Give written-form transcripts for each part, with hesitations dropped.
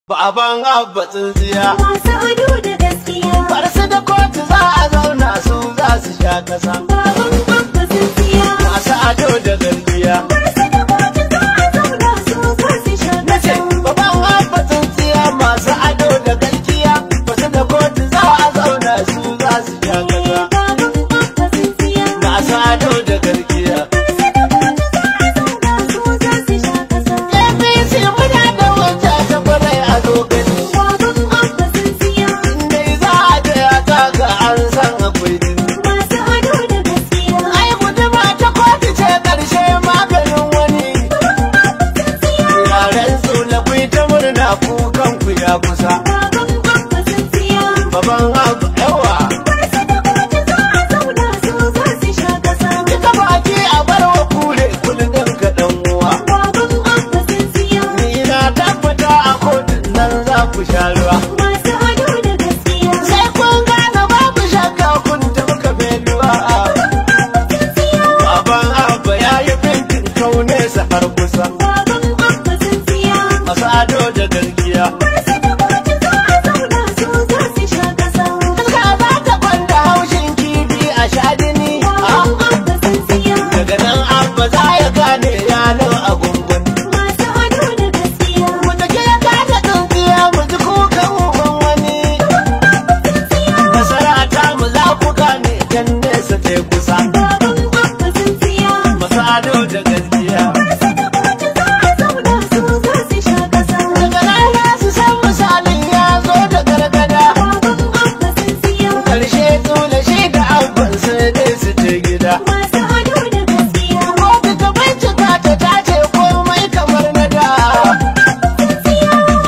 Baban Abba tsintsiya masu ado da gaskiya, farsu da kotu za a zauna su za su sha kasa. baban Abba tsintsiya Masu ado da gaskiya farsu da kotu za a zauna su za su sha nace kasa. baban Abba tsintsiya masu ado da gaskiya farsu da kotu za a zauna su za su sha kasa. Baban Abba tsintsiya Masu ado da gaskiya farsu da kotu za a zauna su za su sha kasa. APC muna da wata ta kwarai a zo gani. Baban Abba tsintsiya Dai za a je a taka an san akwai jini. masu ado da gaskiya, Ai guduma ta kotu ce ƙarshe maganin wani. Yaren su na kui ta murna kukan ku ya kusa. baban Abba tsintsiya Baban Abba yawa. farsu da kotu za a zauna su za su sha kasa. Duka baki a bar wa kure kullum ka ɗan uwa. Baban Abba tsintsiya Ni na tabbata a kotun nan za ku sha ruwa. masu ado da gaskiya, Sai kun gane babu shakka kun tafi kafe ruwa. Baban Abba ya yi bintin kaune sa har kusa. baban Abba tsintsiya Masu ado da gaskiya. farsu da kotu za a zauna su za su sha kasa. Ka za ta kwanda haushin kifi a sha jini. Baban Abba tsintsiya Daga nan Abba za ya gane yalo a gungun. masu ado da gaskiya, Mu take ya kasa tsintsiya mu ji kukan uban wani. Nasara ta mu za ku gane dan nesa ta kusa. baban Abba tsintsiya Masu ado da gaskiya. farsu da kotu za a zauna su za su sha kasa. Daga nan za su san misalin ya zo da gargada. Baban Abba tsintsiya Karshe tsula shi da abban sai dai su je gida. masu ado da gaskiya, Kotu ta bincika ta tace komai kamar na da.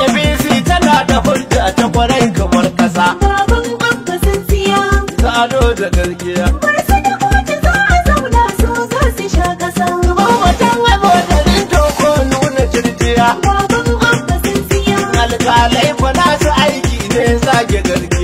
APC tana da hujja ta kwarai kamar kasa. baban Abba tsintsiya Ta ado da gaskiya. farsu da kotu za a zauna su za su sha kasa. Mawatan abokanin toko nuna cirjiya. Baban Abba tsintsiya Alƙalai fa nasu aiki ne zage gargajiya.